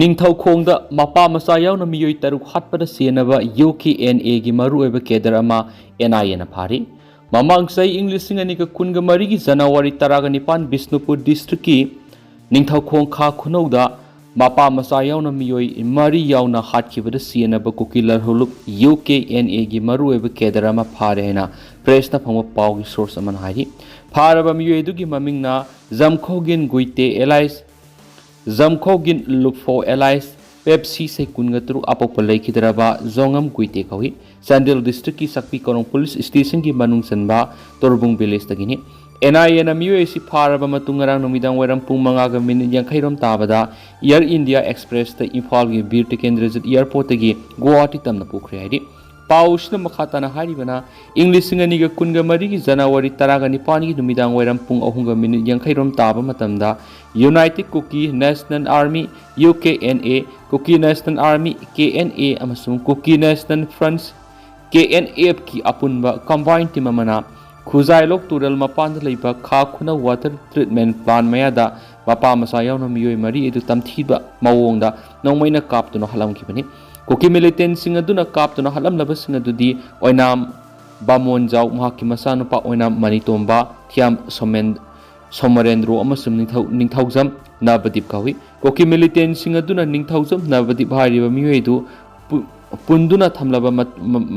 निंगथौखोंदा मपा मचा यावना मियोई तरुक हाटपदा सेनबा UKNA गी मरुओइबा cadre अमा NIA ना फारी ममांग सई इंग्लिश सिंगनिका कुनगा मरीगी जनवरी 19 बिष्णुपुर डिस्ट्रिक्ट की निंगथौखोंग खा खुनौदा मपा मचा यावना मियोई मरी यावना हाटखिबदा सेनबा कुकिलर हुलुक UKNA गी मरुओइबा केडर अमा फारे हैना प्रेसना फंगबा पावगी सोर्स अमन हारी फारबा मियोई दुगी ममिंगना जमखोगिन गुइते एलाइस जमखोगिन लुफो एलाइस पेप्सी से कुनगतरु अपोपल लेखिदरबा जोंगम गुइते कवी चांदेल डिस्ट्रिक्ट की सकपी कोरों पुलिस स्टेशन की मनुंग सनबा तोरबुंग विलेज तगिनी NIA ना मियोएसी फारबा मतुंगरांग नुमिदांग वैरम पुंग मंगागा मिनिट यांखैरोम ताबदा एयर इंडिया एक्सप्रेस ते इम्फाल की बीर टिकेंद्रजित एयरपोर्ट तगी गुवाहाटी तमना पुखरे हाइदि पाउसना मखाताना हारिबना इंग्लिश सिंगनिगा कुनगा मरीगी जनवरी 19 की नुमिदांग वैरम पुंग अहुंगा मिनिट यांखैरोम ताबा मतमदा United Kuki National Army UKNA Kuki National Army KNA अमसुंग कुकी नेशनल फ्रंट KNF की अपुनबा कंबाइन टीम अमना खुजाइलोक तुरल मपान लेबा खा खुना वाटर ट्रीटमेंट प्लान मयादा मपा मसा यावना मियोई मरी एदु तमथीबा मवोंगदा नौमैना कापतुना हलमखिबनी कुकी मिलिटेंट सिंग अदुना कापतुना हलमलबा सिंग अदुदी ओइनाम बामोनजाव महाकी मसानुपा ओइनाम मनितोंबा थियाम सोमरेंद्रो अमसुम निंगथौजम नबदीप कावी कुकी मिलिटेंट सिंग अदुना निंगथौजम नबदीप हारिबा मियोइदु पुंदुना थमलबा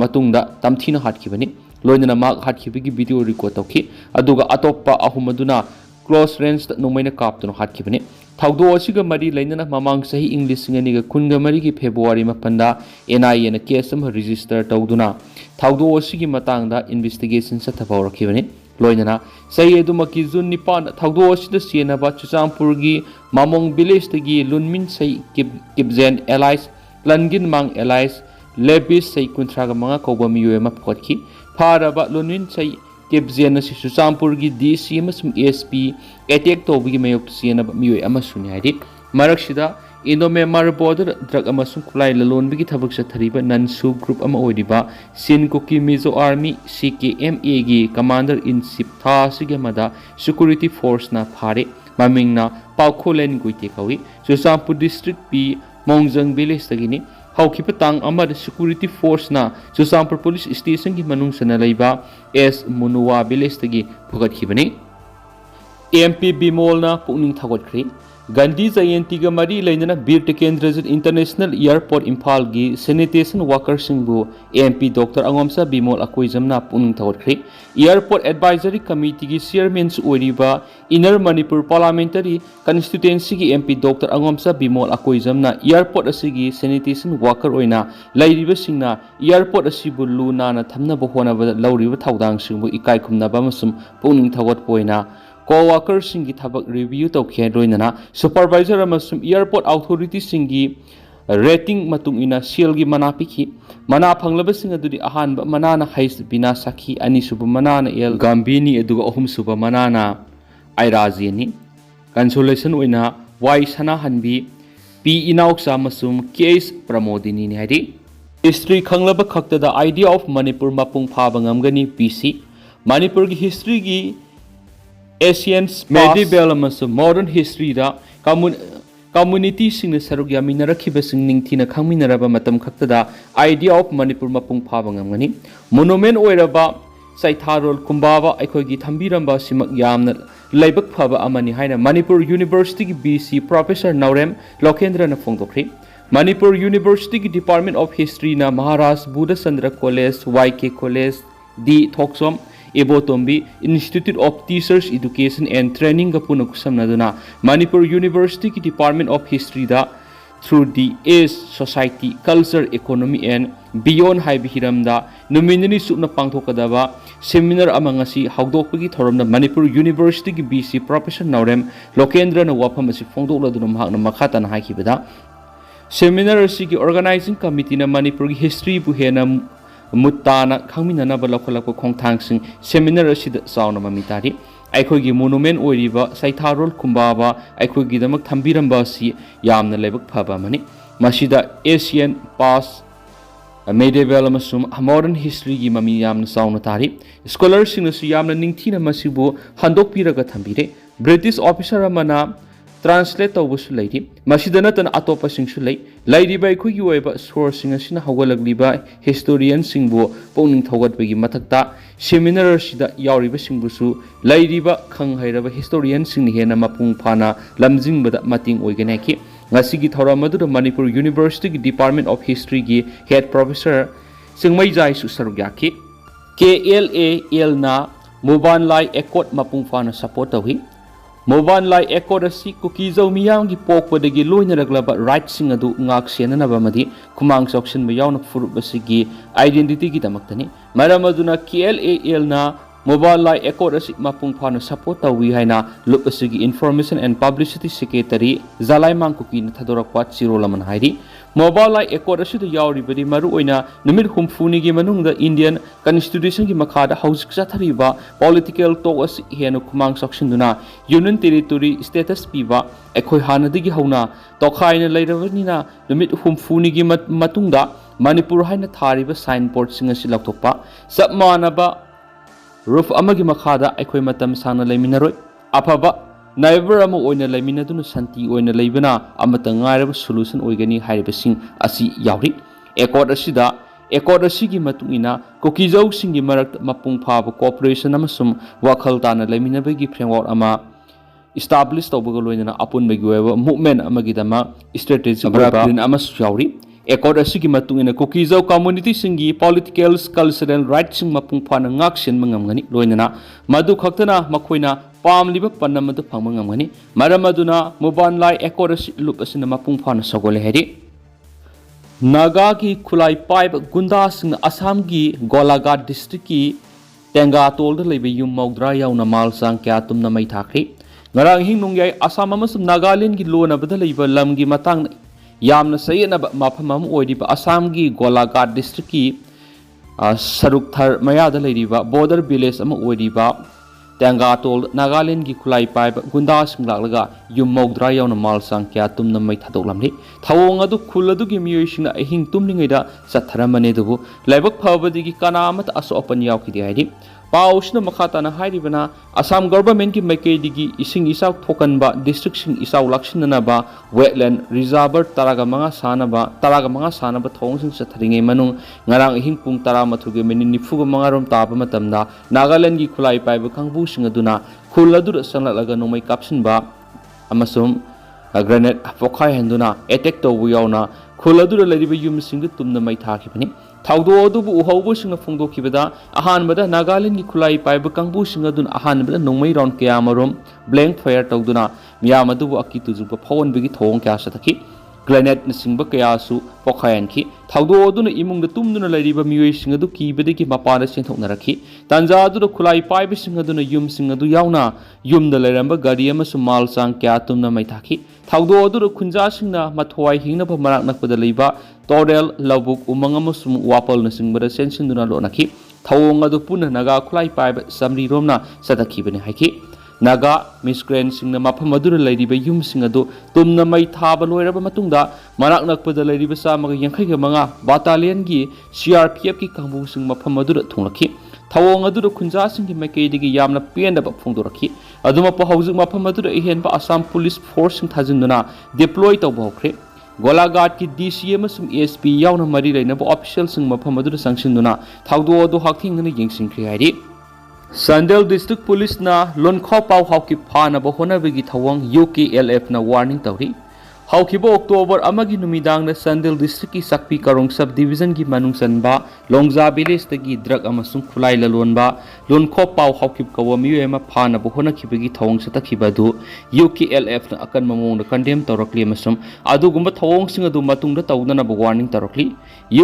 मतुंगदा तमथीना हाटखिबनी लोइनना माक हाटखिबगी वीडियो रिकॉर्ड तौखि अदुगा अतोप्पा अहुम अदुना क्लोज रेंज नोमैना कापतुना हाटखिबनी थौदो असिगा मरी लैनना ममांग सही इंग्लिश सिंगनिगा कुनगा मरी की फेब्रुवारी मपंदा NIA ना केस अम रजिस्टर तौदुना थौदो असिगी मतांगदा इन्वेस्टिगेशन सथफावरखिबनी लोइनना सही एदुमकी जून 9 थौदो असिदा सेनबा चुचामपुरगी मामोंग विलेज तगी लुनमिन सही किबजेन एलाइस लनगिन मांग एलाइस लेबिस सही कुंथ्रागा मंगा कौबा मियोय मा फखि फारबा लुनमिन सही किबजेन सि चुचामपुरगी DC अमसुम SP अटैक तौबगी मयोक सेनबा मियोय अमसुनि हाइदि मरकसिदा इंडो म्यांमार बॉर्डर ड्रग अमसुम खुलाई ललोनबगी थबक सथरिबा ननसु ग्रुप अमा ओइदिबा सिन कुकी मिजो आर्मी CKMA गी कमांडर इन चीफ थासिगे मदा सिक्योरिटी फोर्स ना फारे ममिंगना पाउखोलेन गुइते कवी Churachandpur district P Mongjang village तगिनी हौखिप तांग अमर सिक्योरिटी फोर्स ना चुचामपुर पुलिस स्टेशन की मनुंग सना लैबा S मुनुवा विलेज तगी फुगतखिबनी MP बिमोल ना पुनिंग थगोटख्री गांधी जयंती का मरी लेना बीर टिकेंद्रजित इंटरनेशनल एयरपोर्ट इम्फाल की सैनिटेशन वर्कर सिंबु MP डॉक्टर अंगोमसा बिमोल अकोइजमना पुनिंग थगोटख्री एयरपोर्ट एडवाइजरी कमिटी की चेयरमैन ओइरिबा इनर मणिपुर पार्लियामेंटरी कंस्टिट्युएंसी की MP डॉक्टर अंगोमसा बिमोल अकोइजमना एयरपोर्ट असिगी सैनिटेशन वर्कर ओइना लैरिबसिंगना एयरपोर्ट असिबु लु नाना थमनबा होनबा लौरिबा थौदांग सिंबु इकाई खुमनबा मसुम पुनिंग थगोटपोइना co-worker singi thabak review tawkhe loinana supervisor amasum airport authority singi rating matung ina seal gi mana pikhi mana phanglaba sing adudi ahan ba mana na hais bina sakhi ani suba mana na el gambini aduga ahum suba mana na airaji ni consolation oina y sana hanbi p inauksa masum case pramodini ni hadi history khanglaba khakta the idea of manipur mapung phaba ngamgani PC manipur gi history gi Asian medieval amasum modern history da community sing saruk yamina rakhiba sing ningthina khangminaraba matam khakta da idea of manipur mapung phaba ngamgani monument oiraba saitharol kumbaba aikhogi thambiramba simak yamna laibak phaba amani haina manipur university ki BC professor Naurem Lokendra na phongdokri manipur university ki department of history na Maharaj Buddha Chandra college YK college D Thoksom Ebotombi Institute of Teachers Education and Training kapuna kusamnaduna Manipur University ki Department of History da through the Age Society Culture Economy and Beyond haibi hiramda nominally subna pangthokadaba seminar amangasi hawdokpagi thoramna Manipur University ki BC Professor Naurem Lokendra na wafam asi phongdokladuna mahakna makhatan haikibada seminar asi ki organizing committee na Manipur ki history bu hena मुत्ताना खंगमिनना बलखलक खोंथांग Singh seminar असिद साउना ममितारि अखोगी monument ओइरिबा साइथारोल कुंबाबा अखोगी दमक थंबिरंबा सि यामना लेबक फबा मनि मसिदा Asian पास medieval amasum modern history gi mami yamna sauna tari scholars sing su yamna ningthina masibu handok piraga thambire British officer amana translate तौबसु लेरि मसिदा नतन अतोपसिंगसु लेरिबा अखोइगी ओइबा सोर्सिंग असिना हौगलगलिबा हिस्टोरियन सिंगबु पौनिंग थौगतबगी मथक्ता सेमिनार सिदा यावरिबा सिंगबुसु लेरिबा खंगहैरबा हिस्टोरियन सिंगनि हेना मपुंग फाना लमजिंगबदा मतिंग ओइगनेखि ngasi thora madura Manipur University ki Department of History ki head professor singmai jai su sarugyaki KLAL na Moban Lai Accord mapung fana support tawi Moban Lai Accord asi kukizau miyang gi pokpadagi loina raglaba right sing adu ngak sena ba madi kumang section ba yauna furup basigi identity ki tamaktani maramaduna KLAL na Mobile Lai Accord asik mapung phana support tawi haina lup asigi Information and Publicity Secretary Zalai Mangkuki na thadorakwa Chirolaman hairi Mobile Lai Accord asidu yauribadi maru oina numit humfuni gi manungda Indian Constitution gi makhada hausik chathariba political talk asik henu kumang saksinduna Union Territory status piba ekhoi hanadigi hauna tokhaina leirabanina numit humfuni gi matungda Manipur haina thariba signboard singa si laktokpa sabmanaba Roof amagi makhada akhoi matam sana leiminaroi afaba neighbor ama oina leiminaduna santi oina leibana amata ngairaba solution oigani hairibasing asi yauri accord asigi matungina kokizau singi marak mapung phaba cooperation amasum wakhal tana leiminabagi framework ama establish tawbaga loinana apun bagi weba movement amagi dama strategy plan amasu yauri Accord asigi matungina kokizau community singi political cultural rights sing mapung phana ngak sen mangamgani loinana madu khaktana makhoina pamliba panamadu phangmangamgani maramaduna Moban Lai Accord asig lup asina mapung phana sagole heri Naga ki khulai paib gunda sing Assam ki Golaghat district ki Tengatol da lebe yum maudra yauna malsang kya tumna mai thakri ngarang hing nungyai Assam amasum Nagaland ki lona bada leba lam gi matang Yamna sayana mapamam oiriba Assam gi Golaghat district ki saruk thar mayada leiriba border village ama oiriba Tengatol Nagaland gi khulai paib gunda singlaglaga yum maudra yauna malsang kya tumna mai thadoklamni thawong adu khuladu gi miyoisina ahing tumningaida satharamane dubu laibak phawadi gi kanamat aso open yaukidi haidi Pausna makhatana hairibana Assam government ki maikaidigi ising isaw thokanba district sing isaw lakshinana wetland reservoir taraga manga sanaba thong sing satharinge manung ngarang hing pung tara mathuge meni nifuga manga rom taba matamda Nagaland gi khulai paiba khangbu sing aduna khuladur sanglalaga nomai kapsinba amasum granite pokhai henduna attack tawbu yauna khuladur lariba yum sing tumna mai thakibani Thaudo adubu uhaubu singa phongdokibada ahanbada Nagaland gi khulai paiba kangbu singa dun ahanbada nongmai round kya marom blank fire tawduna miyam adubu akitu juba phawon bigi thong kya sathaki granite na singba kya su pokhayan ki thaudo aduna imungda tumduna lariba miyoi singa du kibade ki mapana senthokna rakhi tanja adu khulai paiba singa duna yum singa du yauna yumda leramba gari ama su mal sang kya tumna mai thaki thaudo adu khunja singna mathwai hingna ba marak nakpada leiba Torel Labuk umang amasum wapal na singbara sensinduna lonaki thawong adu puna naga khulai paiba samri romna satakibani haiki naga miscreant singna mafam adura leiriba yum sing adu tumna mai thaba loiraba matungda marak nakpada leiriba samaga yankhai ga manga battalion gi CRPF ki kangbu sing mafam adura thunglaki thawong adu khunja sing gi maikaidigi yamna pendaba phongdoraki aduma pa haujuk mafam adura ihenba Assam police force sing thajinduna deploy tawba hokre Golaghat ki DCM sum ASP yauna mari rainaba official sing mafam adura sangsinduna thawdo adu hakthingna yengsingkhri hairi Sandel District Police na lonkhaw pau hawki phana ba honabagi thawang UKLF na warning tawri hawkiba October amagi numidang na Sandel District ki Sakpi Karong Subdivision ki manungsanba Longja village tagi drug amasung khulai lalonba lonkhaw pau hawkib kawami ema phana ba honakibagi thawang satakibadu UKLF na akan mamong na condemn tawrakli amasum adugumba thawang sing adu matungda tawdana ba warning tawrakli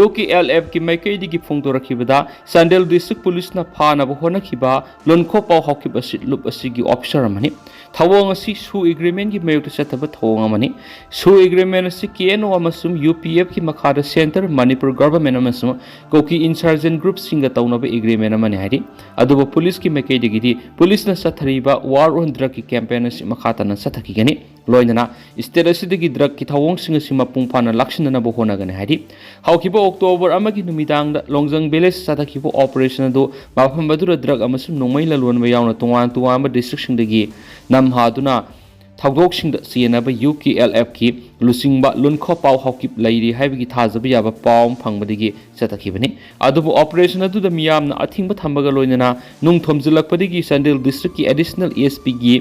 UKLF ki maikaidi ki phongdorakibada Sandel District Police na phana ba honakiba lonkhaw pau hawkib asit lup asigi officer amani thawang asi su agreement ki mayok sataba thawang amani su agreement asi KNO amasum UPF ki makhada center Manipur government amasum koki insurgent group singa tawnaba agreement amani hari aduba police ki maikaidi gi police na sathariba war on drug ki campaign asi makhata na sathaki gani loinana state asidagi drug ki thawang singa sima pung phana lakshinana bo hona gani hari hawkiba October amagi numidang da Longjang village sathaki operation adu mafam badura drug amasum nongmai lalon ba yauna tungan tuwa district singdagi nam haduna ꯊꯧꯗꯣꯛꯁꯤꯡꯗ ꯆꯦꯟꯅꯕ UKLF की लुसिंगबा लुनखो पाव हौकिप Larry हाइबगी थाजब याबा पाव फंगबदगी चतखिबनि अदुबु operation अदुदा मियामना a thing थंबगा लोइनना नुंग थोमजिलकपदगी संडेल district की additional ASP की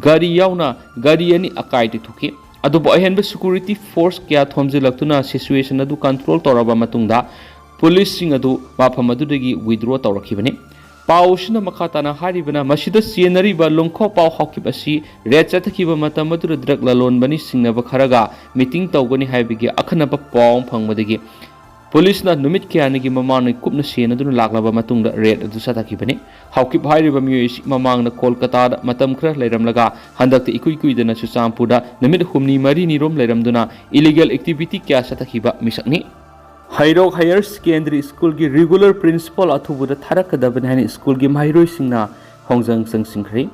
गाड़ी यावना गाड़ी अनि अकाइति थुकी अदुबु अहेनब security force क्या थोमजिलक्तुना situation अदु control तौरबा मतुंगदा police सिंग अदु माफम अदुदगी विथड्रॉ तौरखिबनि पाउसना मखाताना हारिबना मसिदा चेनरीबा लुंखो पाव हौकिप असि रेड चतखिबा मतम अदुदा ड्रग ललोनबनी सिंगनब खरगा मीटिंग तौगनी हाइबगी अखनब पाव फंगबदगी पुलिसना नुमित क्यानगी ममांग कुपना सेनदुना लागलबा मतुंगदा रेड अदु चतखिबनि हौकिप हारिबा मियोइसि ममांगना कोलकाता मतम खरा लैरमलगा हंदक्ते इकुइ कुइदना चुचांपुदा नुमित हुमनी मरी निरोम लैरमदुना इलीगल एक्टिविटी क्या चतखिबा मिसकनी हाइरोक हायर सेकेंडरी स्कूल की रेगुलर प्रिंसिपल अथुबुद थारकदबन है स्कूल की माहिरोई सिंगना होंजंग संसिंखरी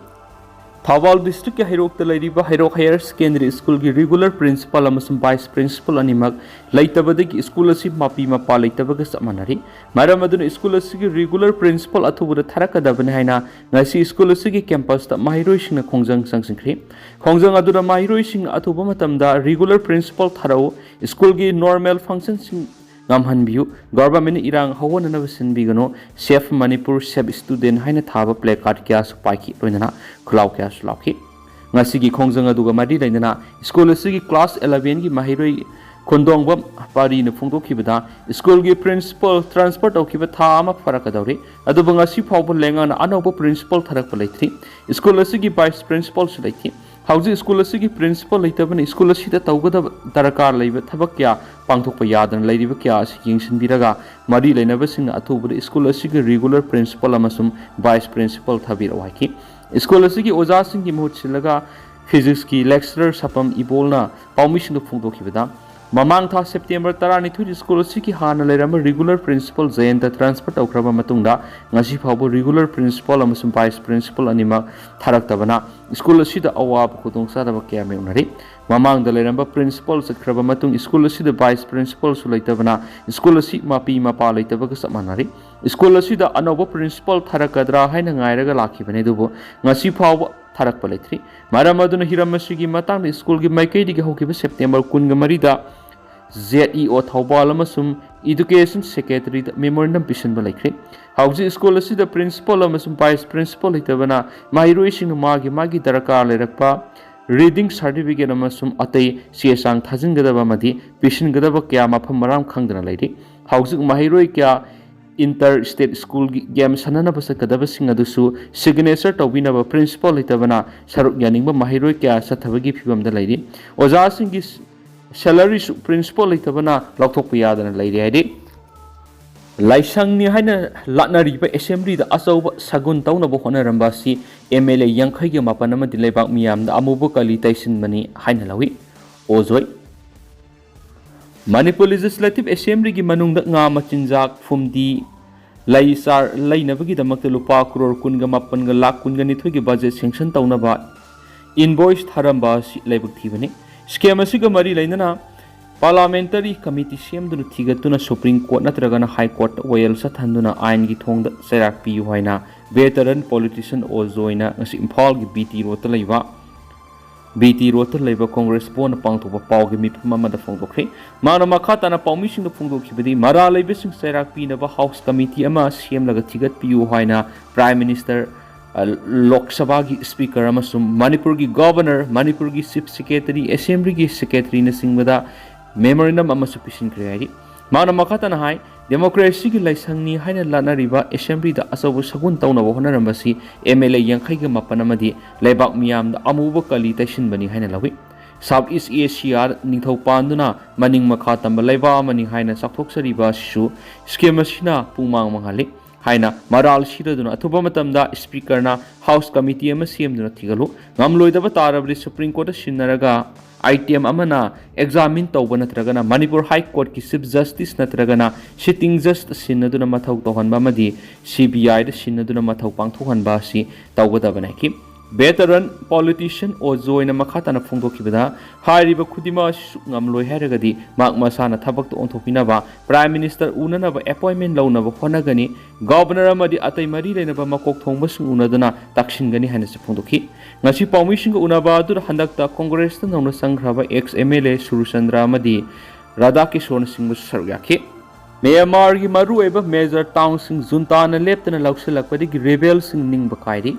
थौबाल डिस्ट्रिक्ट के हाइरोक तलैरिबा हाइरोक हायर सेकेंडरी स्कूल की रेगुलर प्रिंसिपल अमसुम वाइस प्रिंसिपल अनिमक लैतबदगी स्कूल असि मापी मपा लैतबग समनरी मरम अदुन स्कूल असि की रेगुलर प्रिंसिपल अथुबुद थारकदबन हैना ngasi स्कूल असि की कैंपस ता माहिरोई सिंगना खोंजंग संसिंखरी खोंजंग अदुरा माहिरोई सिंग अथुब मतमदा रेगुलर प्रिंसिपल थारौ स्कूल की नॉर्मल फंक्शन गामहनबियु गवर्नमेंट इरांग हवननब सिनबिगनो सेफ मणिपुर सेफ स्टूडेंट हाइना थाबा प्ले कार्ड क्या सुपाइकी लोइनना खुलाव क्या सुलावकी ngasi खोंजंग अदुगा मारी लैनना स्कूल असि क्लास 11 की माहिरोई खुंदोंगबम पारी न फुंगदोखिबदा स्कूल की प्रिंसिपल ट्रांसफर तौखिबा था अमा फरकदौरे अदुबा ngasi फावबो लेंगाना अनौबो प्रिंसिपल थरकप लैथ्री स्कूल असि वाइस प्रिंसिपल सु लैथि हौजी स्कूल असि प्रिंसिपल लैतबन स्कूल असि तौगदब दरकार लैब थबक क्या पांथोकप यादन लैरिब क्या असि यिंगसिनबिरगा मरी लैनबसिंग अथुबद स्कूल असि रेगुलर प्रिंसिपल अमसुम वाइस प्रिंसिपल थबिरौ हाइकि स्कूल असि ओजासिंग की मुहुत सिलगा फिजिक्स की लेक्चरर सपम इबोलना पाउमिसिंग फुंगदोखिबदा ममांग था सेप्टेम्बर 12 स्कूल की हाना लेरम रेगुलर प्रिंसिपल जयंत ट्रांसफर तौख्रबा मतुंगदा ngasi फावबो रेगुलर प्रिंसिपल अमसुम वाइस प्रिंसिपल अनिमक थारक्तबना स्कूल असिदा अवाब खुदोंसादब क्या मेउनरी ममांग द लेरम प्रिंसिपल चख्रबा मतुंग स्कूल असिदा वाइस प्रिंसिपल सु लैतबना स्कूल असि मापी मपा लैतबग समनरी स्कूल असिदा अनौब प्रिंसिपल थारकद्रा हाइना ngairaga लाखिबने दुबो ngasi फावबो थारक पलेथ्री मरम अदुन हिरम असिगी मतंग स्कूल की माइकैदिगे हौकिबा सेप्टेम्बर 23 दा ZEO थौबाल अमसुम एजुकेशन सेक्रेटरी मेमोरेंडम पिसनबा लैख्रे हौजी स्कूल असिदा प्रिंसिपल अमसुम वाइस प्रिंसिपल लैतबना माहिरोइसिंग मागी दरकार लेरकपा रीडिंग सर्टिफिकेट अमसुम अतै सेसांग थाजिनगदबा मदि पिसनगदबा क्या मफम मराम खंगदना लैरि हौजी माहिरोइ क्या इंटर स्टेट स्कूल की गेम सननब सकदबसिंग अदुसु सिग्नेचर तौबिनब प्रिंसिपल लैतबना सरुक यानिंगबा माहिरोइ क्या सथबगी फिबमदा लैरि ओजासिंग की सैलरी प्रिंसिपल लैतबना लौथोक यादना लैरि हाइदि लाइसंगनि हाइना लाटनरिबा असेंबली दा अचौब सगुन तौनब होनरंबासी MLA यांखैगे मापन अमदि लेबाक मियामदा अमुबो कली तैसिनबनी हाइना लवी ओजोय मणिपुर लेजिस्लेटिव असेंबली की मनुंगदा nga मचिनजाक फुमदी लाइसार लैनबगिदमक लुपा करोड़ 19 लाख 19 की बजेट सेंक्शन तौनबा इनवॉइस थारंबा लेबक थीबनी स्केम असिगा मरी लैनना पार्लियामेंटरी कमिटी सेमदुना थिगतुना सुप्रीम कोर्ट नत्रगना हाई कोर्ट वयल सथंदुना आइन की थोंगदा सेराक पियु हाइना वेटरन पॉलिटिशियन ओजोइना इम्फाल की BT रोड लैबा BT रोड लैबा कांग्रेस बोन पांगथोबा पावगी मिफम अमदा फोंदोखरे माना मखा ताना पाउमिसिंग फोंदोखिबदी मरा लैबसिंग सेराक पिनबा हाउस कमिटी अमा सेमलगा थिगत पियु हाइना प्राइम मिनिस्टर लोकसभा की स्पीकर मणिपुर की गवर्नर मणिपुर की चीफ सेक्रेटरी असेंबली की सेक्रेटरी सिंगबदा मेमोरेंडम पिसिनख्रे माना मखातना हाई डेमोक्रेसी की लाइसंगनी हाइना लानरिबा असेंबली दा अचौब सगुन तौनब होनरंबसी MLA यांखैगे मापन अमदि लेबाक मियामदा अमुबो कली तैसिनबनी हाइना लवी साउथ ईस्ट एशिया निथौपांदुना मनिंग मखा तंब लेबा अमनि हाइना साक्थोक्सरिबा सु स्कीम असिना पुंमांग मंगाले हाइना मराल सिरदुना अथुबा मतमदा स्पीकरना हाउस कमिटी अमा सेमदुना थिगलु ngamloidaba tarabri सुप्रीम कोर्ट सिन्नरगा आइटम अमना एग्जामिन तौब नत्रगना मणिपुर हाई कोर्ट की चीफ जस्टिस नत्रगना सिटिंग जस्ट सिन्नदुना मथौ तौहनबा मदि CBI द सिन्नदुना मथौ पांथोहनबा सि तौगदबनाकि veteran politician Ozoina Makhatana Fungokibada, Hariba Kudima Ngamlo Heragadi, Mark Masana Tabak to Ontopinaba, Prime Minister Unanaba appointment Launaba Honagani, Governor Amadi Atai Mari Lenaba Makok Thomas Unadana, Takshingani Hanes Fundoki, Nashi Pamishin Unaba to the Handakta Congress and Nona Sangrava ex MLA Surusandra Madi, Radaki Shon Singh Sargaki. Myanmar की मरु एवं major town सिंह जुनतान लेप्तना लौसलकपदी rebel सिंह निंग बकायरी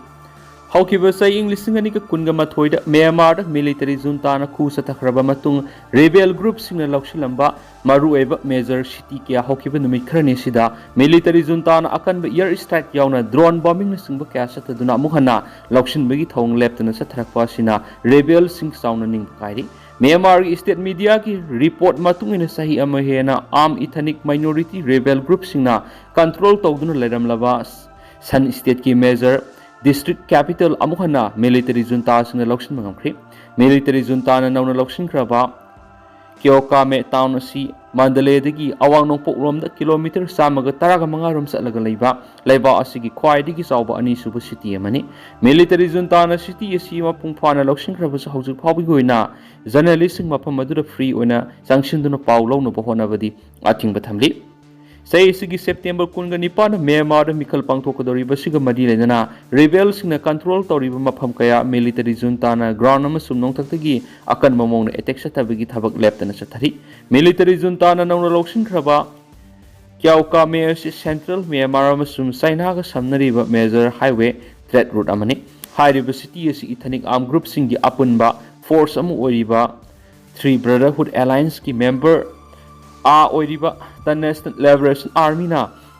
हौकिबा सई लिसिंग अनिक कुनगा मथोइदा म्यांमार मिलिटरी जुनतान खुसा तखरबा मतुंग रेबेल ग्रुप सिंह लौसलंबा मरु एवं मेजर सिटी क्या हौकिबा नुमित खरने सिदा मिलिटरी जुनतान अकनब एयर स्ट्राइक यावना ड्रोन बॉम्बिंग सिंह क्या सतदुना मुहना लौसिनबगी थौंग लेप्तना सथरकपा सिना रेबेल सिंह साउना निंग बकायरी म्यांमार स्टेट मीडिया की रिपोर्ट मतुंग सही हेना arm ethnic minority rebel group सिंगना कंट्रोल तौदुना लेरमलबा सन स्टेट की मेजर डिस्ट्रिक्ट कैपिटल अमुहना मिलिटरी जुनता सिंगना लौसिन मंगमख्री मिलिटरी जुनता नौना लौसिनख्रबा क्योकामे टाउन असी मंडलेदगी अवांग नोंपोकरोम किलोमीटर 115 चलगा लेबा असिगी ख्वाइदगी चावबा अनिसुब सिटी अमनी मिलिटरी जुनताना सिटी असी मपुंग फाना लौसिनख्रबसु हौजिक फाउबगी ओइना जर्नलिस्ट मफम अदुदा फ्री ओइना चांगसिनदुना पाउ लौनबा होनाबदी आथिंग थमली सही सिगी सेप्टेम्बर 19 म्यांमार मिखल पांगथोकदोरिबसिगा मदी लेना रेबेल सिंगना कंट्रोल तौरिबा मफम कया मिलिटरी जुनताना ग्राउंड अमसुम नोंथक्तगी अकन ममौना अटैक सतबगी थबक लेप्तना सथरी मिलिटरी जुनताना नौना लौसिनख्रबा क्याउकामे असि सेंट्रल म्यांमार अमसुम चाइनागा समनरिबा मेजर हाईवे ट्रेड रूट अमनी हाइरिबा सिटी असि इथनिक आर्म ग्रुप सिंगी अपुनबा फोर्स अमु ओरिबा थ्री ब्रदरहुड अलायंस की member the national liberation army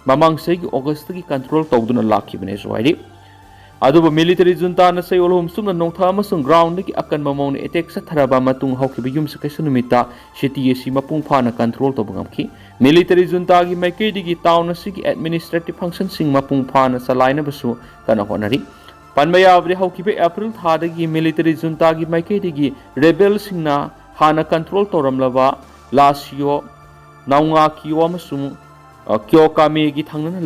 ममांग से ऑगस्ट की कंट्रोल तौदुना लाखिबने सोइरी अदुबो मिलिटरी जुनता न सयोलहुम सुमना नोंथा अमसुंग ग्राउंड की अकन ममौन अटैक सथरबा मतुंग हौकिबा युम सकैसु नुमिता सिटी एसी मपुंग फाना कंट्रोल तौबगमखी मिलिटरी जुनता की माइकेदिगी टाउन की एडमिनिस्ट्रेटिव फंक्शन सिंग मपुंग फाना सलाइनबसु कना होनरी पनबयावरे हौकिबा अप्रैल थादगी मिलिटरी जुनता की माइकेदिगी रेबेल सिंगना हाना कंट्रोल तौरमलबा लासियो नाउंगा कियो अमसुंग क्योकामे की थांगना